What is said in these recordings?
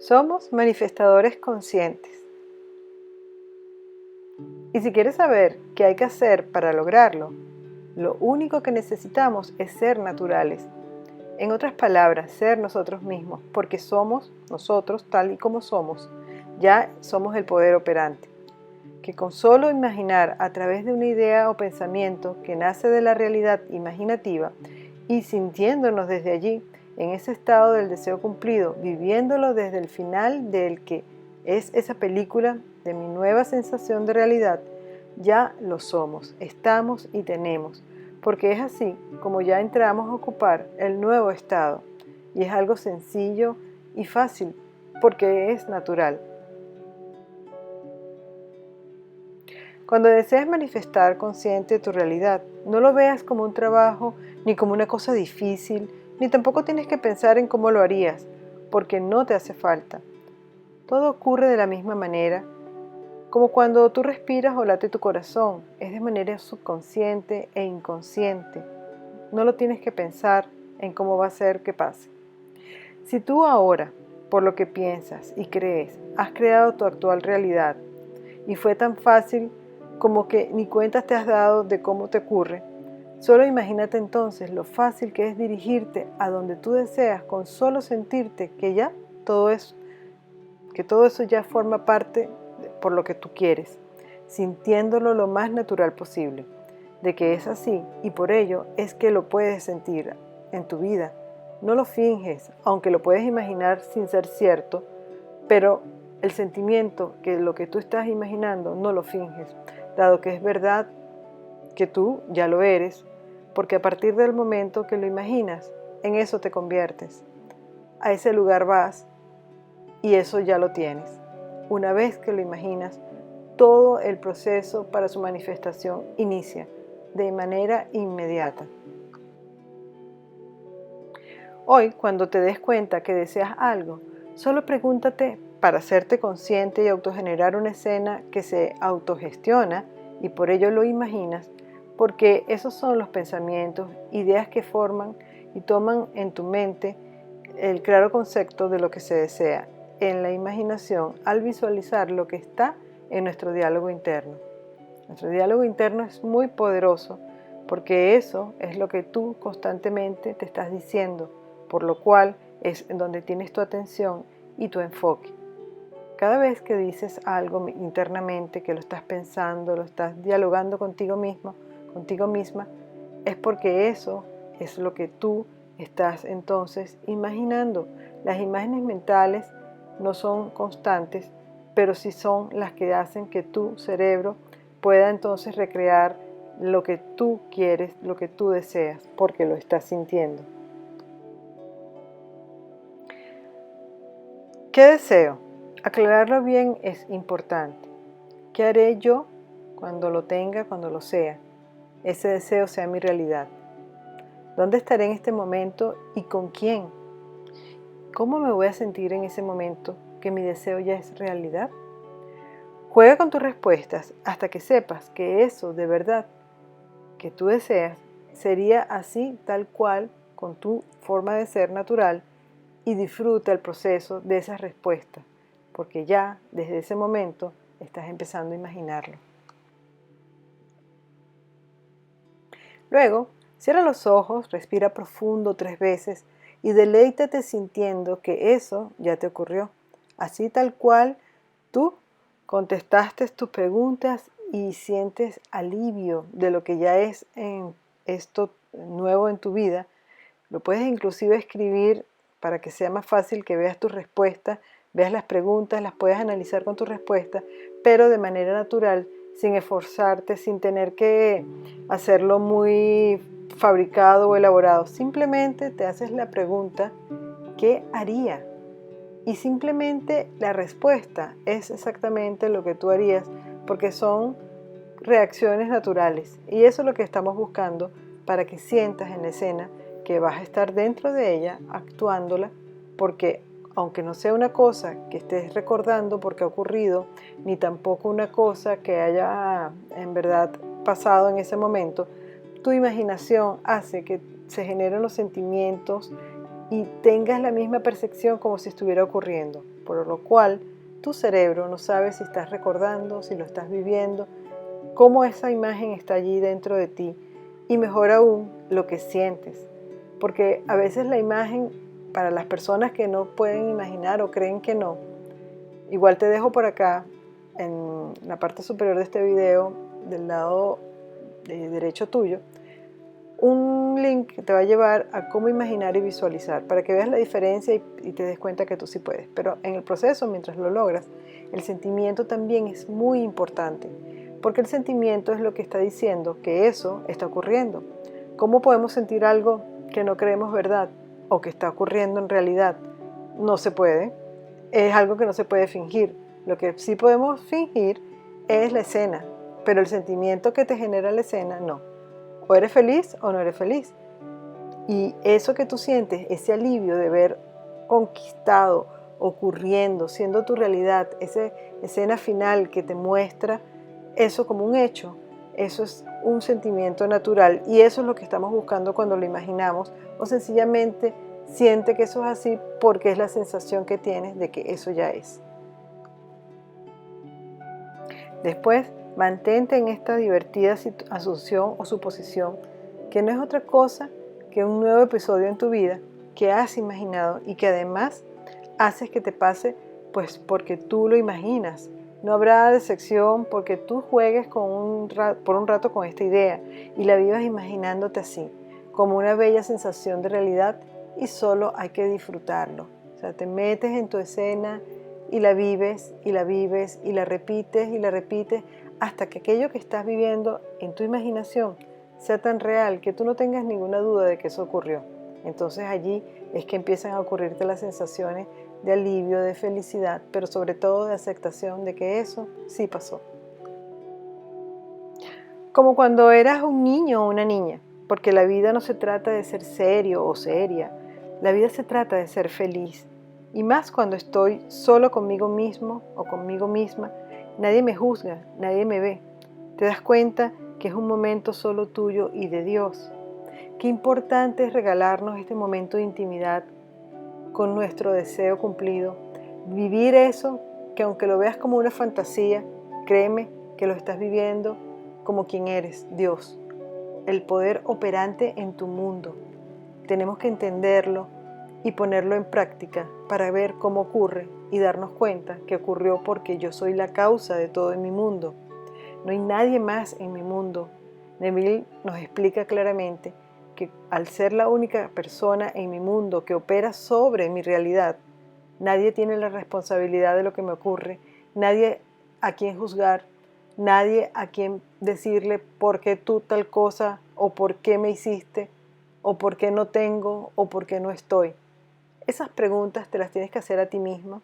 Somos manifestadores conscientes. Y si quieres saber qué hay que hacer para lograrlo, lo único que necesitamos es ser naturales. En otras palabras, ser nosotros mismos, porque somos nosotros tal y como somos. Ya somos el poder operante, que con solo imaginar a través de una idea o pensamiento que nace de la realidad imaginativa y sintiéndonos desde allí, en ese estado del deseo cumplido, viviéndolo desde el final del que es esa película de mi nueva sensación de realidad, ya lo somos, estamos y tenemos, porque es así como ya entramos a ocupar el nuevo estado, y es algo sencillo y fácil, porque es natural. Cuando deseas manifestar consciente tu realidad, no lo veas como un trabajo ni como una cosa difícil, ni tampoco tienes que pensar en cómo lo harías, porque no te hace falta. Todo ocurre de la misma manera, como cuando tú respiras o late tu corazón, es de manera subconsciente e inconsciente. No lo tienes que pensar en cómo va a ser que pase. Si tú ahora, por lo que piensas y crees, has creado tu actual realidad, y fue tan fácil como que ni cuentas te has dado de cómo te ocurre, solo imagínate entonces lo fácil que es dirigirte a donde tú deseas con solo sentirte que ya todo eso, que todo eso ya forma parte por lo que tú quieres, sintiéndolo lo más natural posible, de que es así y por ello es que lo puedes sentir en tu vida. No lo finges, aunque lo puedes imaginar sin ser cierto, pero el sentimiento que lo que tú estás imaginando no lo finges, dado que es verdad que tú ya lo eres, porque a partir del momento que lo imaginas, en eso te conviertes. A ese lugar vas y eso ya lo tienes. Una vez que lo imaginas, todo el proceso para su manifestación inicia de manera inmediata. Hoy, cuando te des cuenta que deseas algo, solo pregúntate para hacerte consciente y autogenerar una escena que se autogestiona y por ello lo imaginas, porque esos son los pensamientos, ideas que forman y toman en tu mente el claro concepto de lo que se desea en la imaginación al visualizar lo que está en nuestro diálogo interno. Nuestro diálogo interno es muy poderoso porque eso es lo que tú constantemente te estás diciendo, por lo cual es en donde tienes tu atención y tu enfoque. Cada vez que dices algo internamente, que lo estás pensando, lo estás dialogando contigo mismo, contigo misma, es porque eso es lo que tú estás entonces imaginando. Las imágenes mentales no son constantes, pero sí son las que hacen que tu cerebro pueda entonces recrear lo que tú quieres, lo que tú deseas, porque lo estás sintiendo. ¿Qué deseo? Aclararlo bien es importante. ¿Qué haré yo cuando lo tenga, cuando lo sea? Ese deseo sea mi realidad. ¿Dónde estaré en este momento y con quién? ¿Cómo me voy a sentir en ese momento que mi deseo ya es realidad? Juega con tus respuestas hasta que sepas que eso de verdad que tú deseas sería así tal cual con tu forma de ser natural y disfruta el proceso de esas respuestas, porque ya desde ese momento estás empezando a imaginarlo. Luego, cierra los ojos, respira profundo 3 veces y deleítate sintiendo que eso ya te ocurrió, así tal cual tú contestaste tus preguntas y sientes alivio de lo que ya es en esto nuevo en tu vida. Lo puedes inclusive escribir para que sea más fácil que veas tus respuestas, veas las preguntas, las puedes analizar con tus respuestas, pero de manera natural, sin esforzarte, sin tener que hacerlo muy fabricado o elaborado. Simplemente te haces la pregunta, ¿qué haría? Y simplemente la respuesta es exactamente lo que tú harías, porque son reacciones naturales. Y eso es lo que estamos buscando para que sientas en la escena que vas a estar dentro de ella, actuándola, porque aunque no sea una cosa que estés recordando porque ha ocurrido, ni tampoco una cosa que haya en verdad pasado en ese momento, tu imaginación hace que se generen los sentimientos y tengas la misma percepción como si estuviera ocurriendo, por lo cual tu cerebro no sabe si estás recordando, si lo estás viviendo, cómo esa imagen está allí dentro de ti y mejor aún lo que sientes, porque a veces la imagen, para las personas que no pueden imaginar o creen que no, igual te dejo por acá en la parte superior de este video, del lado derecho tuyo, un link que te va a llevar a cómo imaginar y visualizar, para que veas la diferencia y te des cuenta que tú sí puedes. Pero en el proceso, mientras lo logras, el sentimiento también es muy importante, porque el sentimiento es lo que está diciendo que eso está ocurriendo. ¿Cómo podemos sentir algo que no creemos verdad o que está ocurriendo en realidad? No se puede, es algo que no se puede fingir. Lo que sí podemos fingir es la escena, pero el sentimiento que te genera la escena no. O eres feliz o no eres feliz. Y eso que tú sientes, ese alivio de ver conquistado, ocurriendo, siendo tu realidad, esa escena final que te muestra eso como un hecho, eso es un sentimiento natural y eso es lo que estamos buscando cuando lo imaginamos o sencillamente siente que eso es así porque es la sensación que tienes de que eso ya es. Después, mantente en esta divertida asunción o suposición que no es otra cosa que un nuevo episodio en tu vida que has imaginado y que además haces que te pase pues porque tú lo imaginas. No habrá decepción porque tú juegues por un rato con esta idea y la vivas imaginándote así, como una bella sensación de realidad y solo hay que disfrutarlo. O sea, te metes en tu escena y la vives y la vives y la repites hasta que aquello que estás viviendo en tu imaginación sea tan real que tú no tengas ninguna duda de que eso ocurrió. Entonces allí es que empiezan a ocurrirte las sensaciones de alivio, de felicidad, pero sobre todo de aceptación de que eso sí pasó. Como cuando eras un niño o una niña, porque la vida no se trata de ser serio o seria, la vida se trata de ser feliz. Y más cuando estoy solo conmigo mismo o conmigo misma, nadie me juzga, nadie me ve. Te das cuenta que es un momento solo tuyo y de Dios. Qué importante es regalarnos este momento de intimidad con nuestro deseo cumplido. Vivir eso, que aunque lo veas como una fantasía, créeme que lo estás viviendo como quien eres, Dios, el poder operante en tu mundo. Tenemos que entenderlo y ponerlo en práctica para ver cómo ocurre y darnos cuenta que ocurrió porque yo soy la causa de todo en mi mundo. No hay nadie más en mi mundo. Neville nos explica claramente que al ser la única persona en mi mundo que opera sobre mi realidad, nadie tiene la responsabilidad de lo que me ocurre, nadie a quien juzgar, nadie a quien decirle por qué tú tal cosa o por qué me hiciste o por qué no tengo o por qué no estoy. Esas preguntas te las tienes que hacer a ti mismo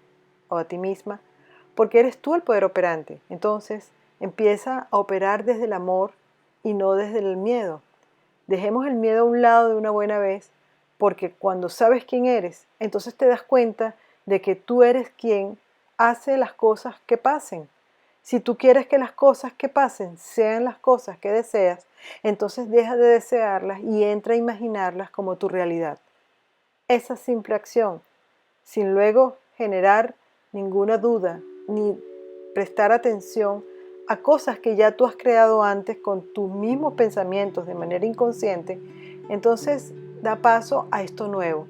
o a ti misma porque eres tú el poder operante. Entonces empieza a operar desde el amor y no desde el miedo. Dejemos el miedo a un lado de una buena vez porque cuando sabes quién eres, entonces te das cuenta de que tú eres quien hace las cosas que pasen. Si tú quieres que las cosas que pasen sean las cosas que deseas, entonces deja de desearlas y entra a imaginarlas como tu realidad. Esa simple acción, sin luego generar ninguna duda ni prestar atención a cosas que ya tú has creado antes con tus mismos pensamientos de manera inconsciente, entonces da paso a esto nuevo.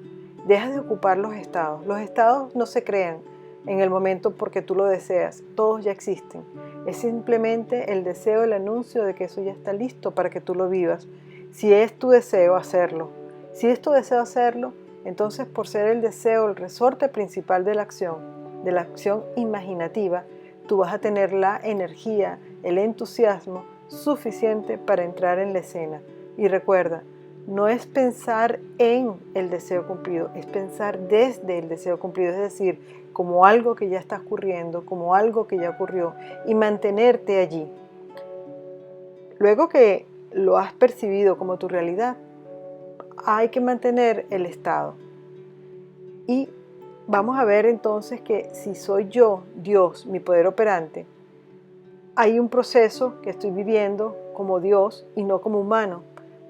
Deja de ocupar los estados. Los estados no se crean en el momento porque tú lo deseas, todos ya existen. Es simplemente el deseo, el anuncio de que eso ya está listo para que tú lo vivas. Si es tu deseo hacerlo, si es tu deseo hacerlo, entonces por ser el deseo el resorte principal de la acción imaginativa, tú vas a tener la energía, el entusiasmo suficiente para entrar en la escena. Y recuerda, no es pensar en el deseo cumplido, es pensar desde el deseo cumplido, es decir, como algo que ya está ocurriendo, como algo que ya ocurrió, y mantenerte allí. Luego que lo has percibido como tu realidad, hay que mantener el estado. Y vamos a ver entonces que si soy yo, Dios, mi poder operante, hay un proceso que estoy viviendo como Dios y no como humano.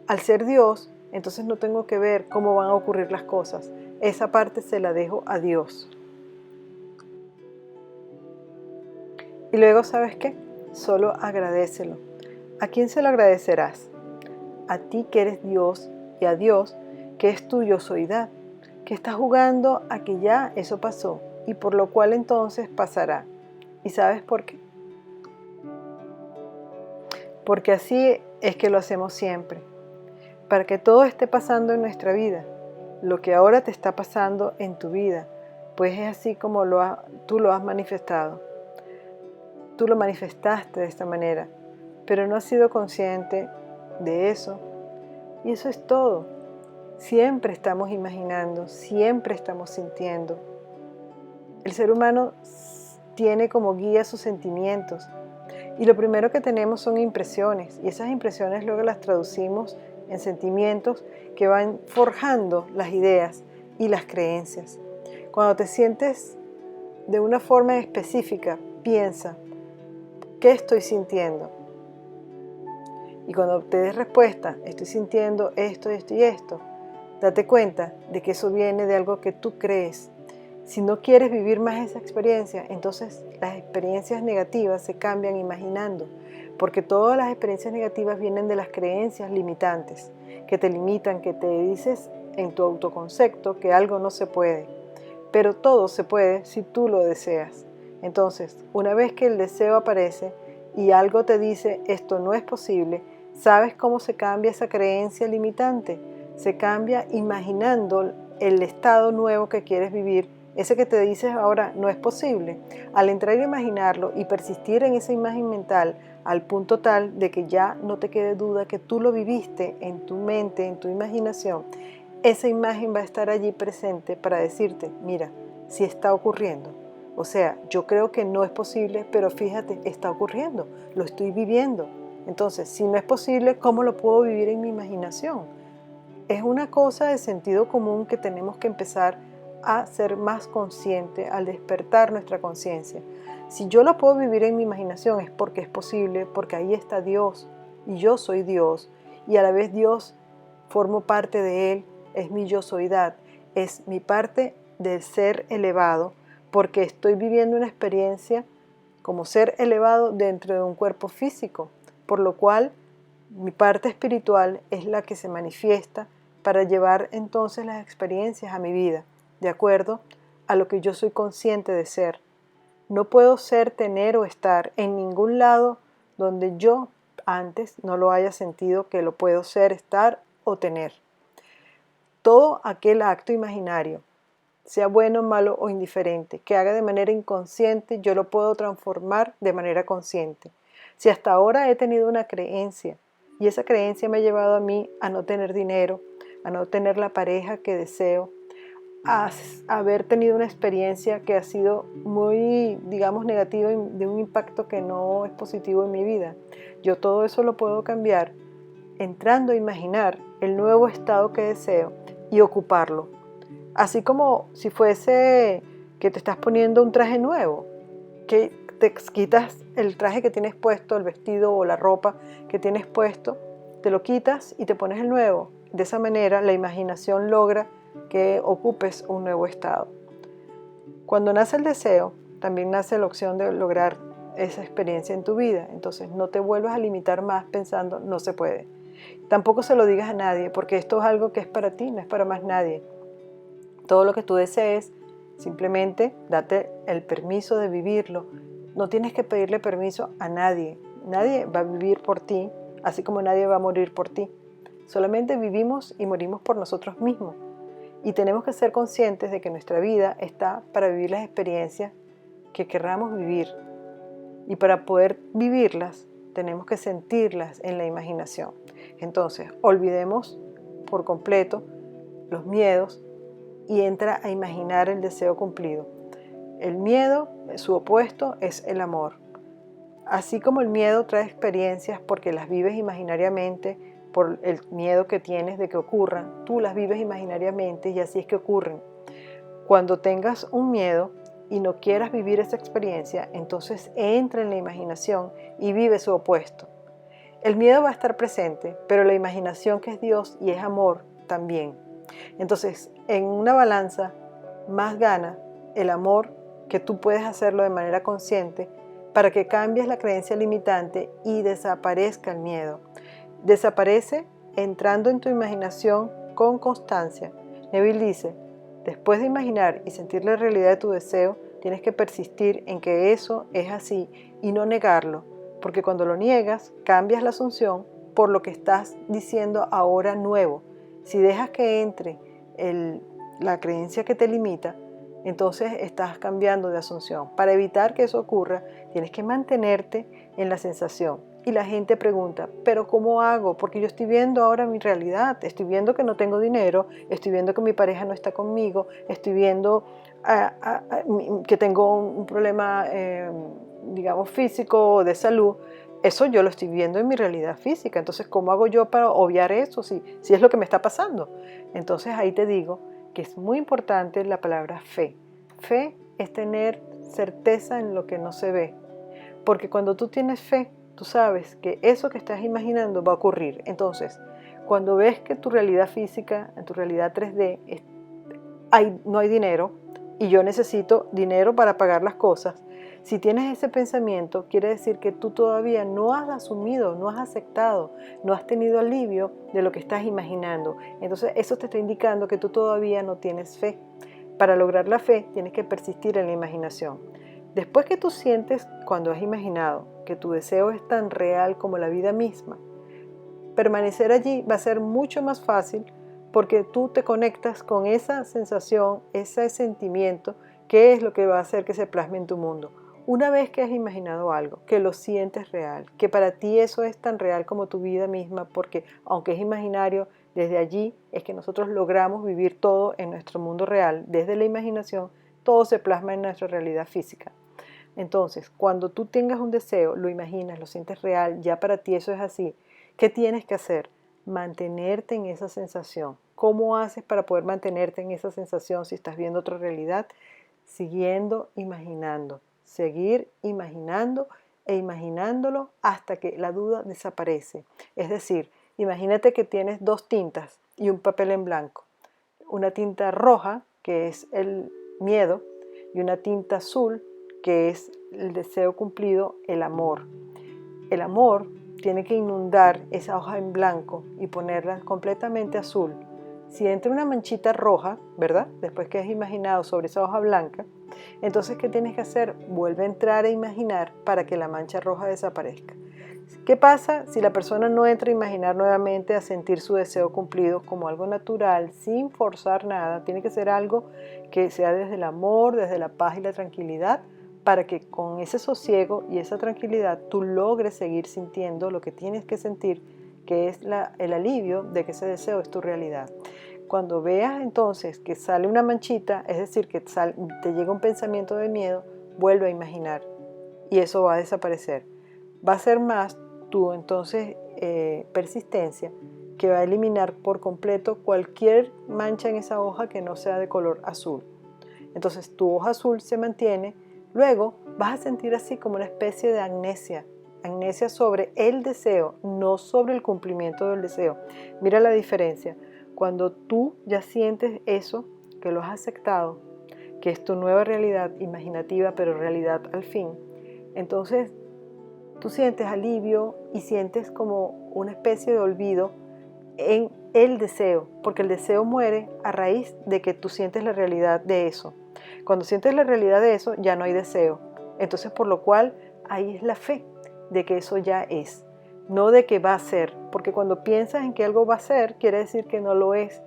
Al ser Dios, entonces no tengo que ver cómo van a ocurrir las cosas. esa parte se la dejo a Dios. Y luego, ¿sabes qué? Solo agradécelo. ¿A quién se lo agradecerás? A ti que eres Dios y a Dios que es tu yo soidad, que está jugando a que ya eso pasó y por lo cual entonces pasará. ¿Y sabes por qué? Porque así es que lo hacemos siempre, para que todo esté pasando en nuestra vida, lo que ahora te está pasando en tu vida, pues es así como tú lo has manifestado. Tú lo manifestaste de esta manera, pero no has sido consciente de eso. Y eso es todo. Siempre estamos imaginando, siempre estamos sintiendo. El ser humano tiene como guía sus sentimientos. Y lo primero que tenemos son impresiones. Y esas impresiones luego las traducimos en sentimientos que van forjando las ideas y las creencias. Cuando te sientes de una forma específica, piensa, ¿qué estoy sintiendo? Y cuando te des respuesta, estoy sintiendo esto, esto y esto, date cuenta de que eso viene de algo que tú crees. Si no quieres vivir más esa experiencia, entonces las experiencias negativas se cambian imaginando, porque todas las experiencias negativas vienen de las creencias limitantes, que te limitan, que te dices en tu autoconcepto que algo no se puede. Pero todo se puede si tú lo deseas. Entonces, una vez que el deseo aparece y algo te dice esto no es posible, ¿sabes cómo se cambia esa creencia limitante? Se cambia imaginando el estado nuevo que quieres vivir, ese que te dices ahora no es posible. Al entrar a imaginarlo y persistir en esa imagen mental al punto tal de que ya no te quede duda que tú lo viviste en tu mente, en tu imaginación, esa imagen va a estar allí presente para decirte, mira, si está ocurriendo. O sea, yo creo que no es posible, pero fíjate, está ocurriendo, lo estoy viviendo. Entonces, si no es posible, ¿cómo lo puedo vivir en mi imaginación? Es una cosa de sentido común que tenemos que empezar a ser más consciente al despertar nuestra conciencia. Si yo lo puedo vivir en mi imaginación es porque es posible, porque ahí está Dios y yo soy Dios y a la vez Dios formo parte de Él, es mi yo soidad, es mi parte del ser elevado porque estoy viviendo una experiencia como ser elevado dentro de un cuerpo físico, por lo cual mi parte espiritual es la que se manifiesta para llevar entonces las experiencias a mi vida, de acuerdo a lo que yo soy consciente de ser. No puedo ser, tener o estar en ningún lado donde yo antes no lo haya sentido que lo puedo ser, estar o tener. Todo aquel acto imaginario, sea bueno, malo o indiferente, que haga de manera inconsciente, yo lo puedo transformar de manera consciente. Si hasta ahora he tenido una creencia y esa creencia me ha llevado a mí a no tener dinero, a no tener la pareja que deseo, a haber tenido una experiencia que ha sido muy, digamos, negativa, de un impacto que no es positivo en mi vida, yo todo eso lo puedo cambiar entrando a imaginar el nuevo estado que deseo y ocuparlo. Así como si fuese que te estás poniendo un traje nuevo, que te quitas el traje que tienes puesto, el vestido o la ropa que tienes puesto, te lo quitas y te pones el nuevo. De esa manera la imaginación logra que ocupes un nuevo estado. Cuando nace el deseo, también nace la opción de lograr esa experiencia en tu vida. Entonces no te vuelvas a limitar más pensando no se puede. Tampoco se lo digas a nadie porque esto es algo que es para ti, no es para más nadie. Todo lo que tú desees, simplemente date el permiso de vivirlo. No tienes que pedirle permiso a nadie. Nadie va a vivir por ti, así como nadie va a morir por ti. Solamente vivimos y morimos por nosotros mismos. Y tenemos que ser conscientes de que nuestra vida está para vivir las experiencias que querramos vivir. Y para poder vivirlas, tenemos que sentirlas en la imaginación. Entonces, olvidemos por completo los miedos y entra a imaginar el deseo cumplido. El miedo, su opuesto, es el amor. Así como el miedo trae experiencias porque las vives imaginariamente, por el miedo que tienes de que ocurran, tú las vives imaginariamente y así es que ocurren. Cuando tengas un miedo y no quieras vivir esa experiencia, entonces entra en la imaginación y vive su opuesto. El miedo va a estar presente, pero la imaginación que es Dios y es amor también. Entonces, en una balanza, más gana el amor, que tú puedes hacerlo de manera consciente para que cambies la creencia limitante y desaparezca el miedo. Desaparece entrando en tu imaginación con constancia. Neville dice, después de imaginar y sentir la realidad de tu deseo, tienes que persistir en que eso es así y no negarlo, porque cuando lo niegas, cambias la asunción por lo que estás diciendo ahora nuevo. Si dejas que entre la creencia que te limita, entonces estás cambiando de asunción. Para evitar que eso ocurra, tienes que mantenerte en la sensación. Y la gente pregunta, ¿pero cómo hago? Porque yo estoy viendo ahora mi realidad, estoy viendo que no tengo dinero, estoy viendo que mi pareja no está conmigo, estoy viendo que tengo un problema, digamos, físico o de salud. Eso yo lo estoy viendo en mi realidad física. Entonces, ¿cómo hago yo para obviar eso si es lo que me está pasando? Entonces, ahí te digo que es muy importante la palabra fe. Fe es tener certeza en lo que no se ve. Porque cuando tú tienes fe, tú sabes que eso que estás imaginando va a ocurrir. Entonces, cuando ves que tu realidad física, en tu realidad 3D, no hay dinero y yo necesito dinero para pagar las cosas, si tienes ese pensamiento, quiere decir que tú todavía no has asumido, no has aceptado, no has tenido alivio de lo que estás imaginando. Entonces, eso te está indicando que tú todavía no tienes fe. Para lograr la fe, tienes que persistir en la imaginación. Después que tú sientes, cuando has imaginado, que tu deseo es tan real como la vida misma, permanecer allí va a ser mucho más fácil porque tú te conectas con esa sensación, ese sentimiento, que es lo que va a hacer que se plasme en tu mundo. Una vez que has imaginado algo, que lo sientes real, que para ti eso es tan real como tu vida misma, porque aunque es imaginario, desde allí es que nosotros logramos vivir todo en nuestro mundo real. Desde la imaginación, todo se plasma en nuestra realidad física. Entonces, cuando tú tengas un deseo, lo imaginas, lo sientes real, ya para ti eso es así. ¿Qué tienes que hacer? Mantenerte en esa sensación. ¿Cómo haces para poder mantenerte en esa sensación si estás viendo otra realidad? Siguiendo imaginando. Seguir imaginando e imaginándolo hasta que la duda desaparece. Es decir, imagínate que tienes dos tintas y un papel en blanco. Una tinta roja, que es el miedo, y una tinta azul, que es el deseo cumplido, el amor. El amor tiene que inundar esa hoja en blanco y ponerla completamente azul. Si entra una manchita roja, ¿verdad? Después que has imaginado sobre esa hoja blanca, entonces, ¿qué tienes que hacer? Vuelve a entrar a imaginar para que la mancha roja desaparezca. ¿Qué pasa si la persona no entra a imaginar nuevamente, a sentir su deseo cumplido como algo natural, sin forzar nada? Tiene que ser algo que sea desde el amor, desde la paz y la tranquilidad, para que con ese sosiego y esa tranquilidad tú logres seguir sintiendo lo que tienes que sentir, que es el alivio de que ese deseo es tu realidad. Cuando veas entonces que sale una manchita, es decir, que te llega un pensamiento de miedo, vuelve a imaginar y eso va a desaparecer. Va a ser más tu entonces persistencia, que va a eliminar por completo cualquier mancha en esa hoja que no sea de color azul. Entonces tu hoja azul se mantiene. Luego vas a sentir así como una especie de amnesia sobre el deseo, no sobre el cumplimiento del deseo. Mira la diferencia. Cuando tú ya sientes eso, que lo has aceptado, que es tu nueva realidad imaginativa, pero realidad al fin, entonces tú sientes alivio y sientes como una especie de olvido en el deseo, porque el deseo muere a raíz de que tú sientes la realidad de eso. Cuando sientes la realidad de eso, ya no hay deseo. Entonces, por lo cual, ahí es la fe de que eso ya es, no de que va a ser, porque cuando piensas en que algo va a ser, quiere decir que no lo es.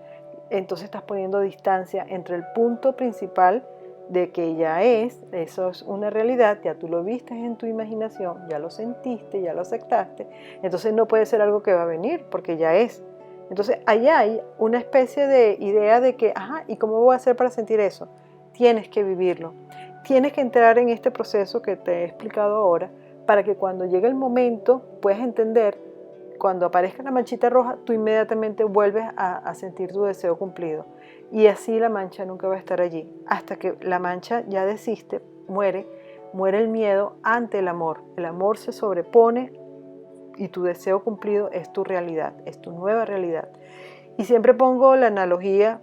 Entonces estás poniendo distancia entre el punto principal de que ya es, eso es una realidad, ya tú lo viste en tu imaginación, ya lo sentiste, ya lo aceptaste, entonces no puede ser algo que va a venir, porque ya es. Entonces allá hay una especie de idea de que, ajá, ¿y cómo voy a hacer para sentir eso? Tienes que vivirlo, tienes que entrar en este proceso que te he explicado ahora, para que cuando llegue el momento puedas entender, cuando aparezca la manchita roja, tú inmediatamente vuelves a sentir tu deseo cumplido. Y así la mancha nunca va a estar allí. Hasta que la mancha ya desiste, muere el miedo ante el amor. El amor se sobrepone y tu deseo cumplido es tu realidad, es tu nueva realidad. Y siempre pongo la analogía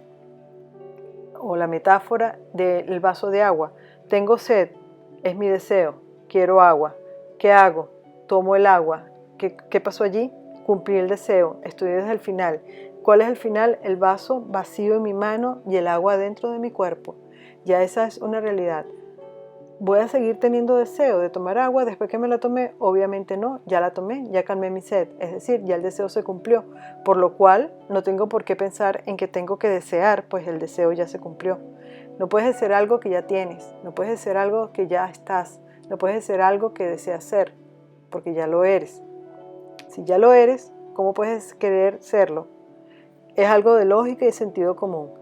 o la metáfora del vaso de agua. Tengo sed, es mi deseo, quiero agua. ¿Qué hago? Tomo el agua. ¿Qué pasó allí? Cumplí el deseo, estoy desde el final. ¿Cuál es el final? El vaso vacío en mi mano y el agua dentro de mi cuerpo. Ya esa es una realidad. ¿Voy a seguir teniendo deseo de tomar agua después que me la tomé? Obviamente no, ya la tomé, ya calmé mi sed, es decir, ya el deseo se cumplió, por lo cual no tengo por qué pensar en que tengo que desear, pues el deseo ya se cumplió. No puedes desear algo que ya tienes, no puedes desear algo que ya estás, no puedes desear algo que deseas ser, porque ya lo eres. Si ya lo eres, ¿cómo puedes querer serlo? Es algo de lógica y sentido común.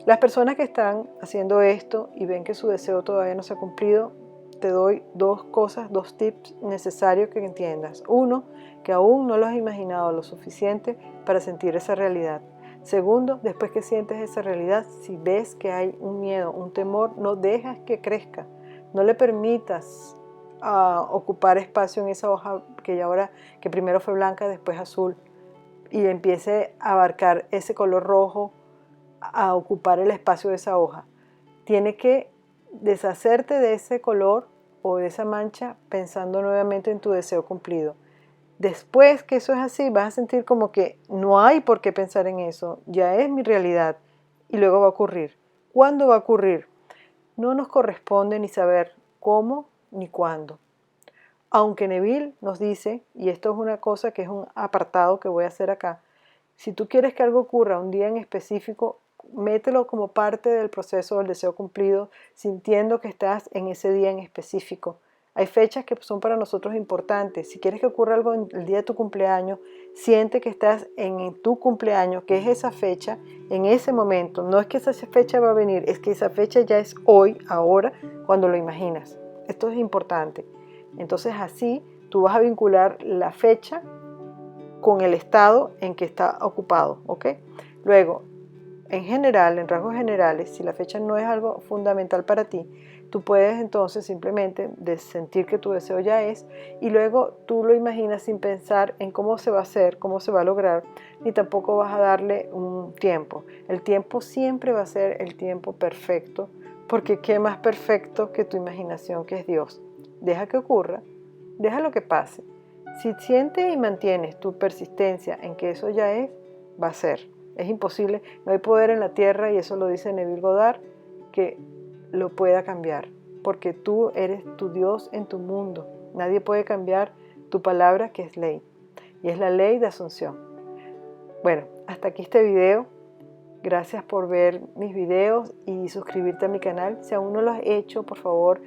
Las personas que están haciendo esto y ven que su deseo todavía no se ha cumplido, te doy dos cosas, dos tips necesarios que entiendas. Uno, que aún no lo has imaginado lo suficiente para sentir esa realidad. Segundo, después que sientes esa realidad, si ves que hay un miedo, un temor, no dejas que crezca. No le permitas ocupar espacio en esa hoja que primero fue blanca, después azul, y empiece a abarcar ese color rojo, a ocupar el espacio de esa hoja. Tiene que deshacerte de ese color o de esa mancha pensando nuevamente en tu deseo cumplido. Después que eso es así, vas a sentir como que no hay por qué pensar en eso, ya es mi realidad y luego va a ocurrir. ¿Cuándo va a ocurrir? No nos corresponde ni saber cómo ni cuándo. Aunque Neville nos dice, y esto es una cosa que es un apartado que voy a hacer acá, si tú quieres que algo ocurra un día en específico, mételo como parte del proceso del deseo cumplido, sintiendo que estás en ese día en específico. Hay fechas que son para nosotros importantes. Si quieres que ocurra algo en el día de tu cumpleaños, siente que estás en tu cumpleaños, que es esa fecha, en ese momento. No es que esa fecha va a venir, es que esa fecha ya es hoy, ahora, cuando lo imaginas. Esto es importante. Entonces así tú vas a vincular la fecha con el estado en que está ocupado, ¿ok? Luego, en general, en rasgos generales, si la fecha no es algo fundamental para ti, tú puedes entonces simplemente sentir que tu deseo ya es y luego tú lo imaginas sin pensar en cómo se va a hacer, cómo se va a lograr, ni tampoco vas a darle un tiempo. El tiempo siempre va a ser el tiempo perfecto, porque ¿qué más perfecto que tu imaginación, que es Dios? Deja que ocurra, deja lo que pase. Si sientes y mantienes tu persistencia en que eso ya es, va a ser. Es imposible, no hay poder en la tierra, y eso lo dice Neville Goddard, que lo pueda cambiar, porque tú eres tu Dios en tu mundo. Nadie puede cambiar tu palabra, que es ley, y es la ley de Asunción. Bueno, hasta aquí este video. Gracias por ver mis videos y suscribirte a mi canal. Si aún no lo has hecho, por favor,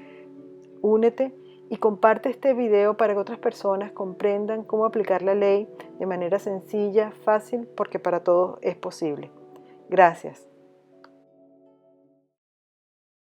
únete y comparte este video para que otras personas comprendan cómo aplicar la ley de manera sencilla, fácil, porque para todos es posible. Gracias.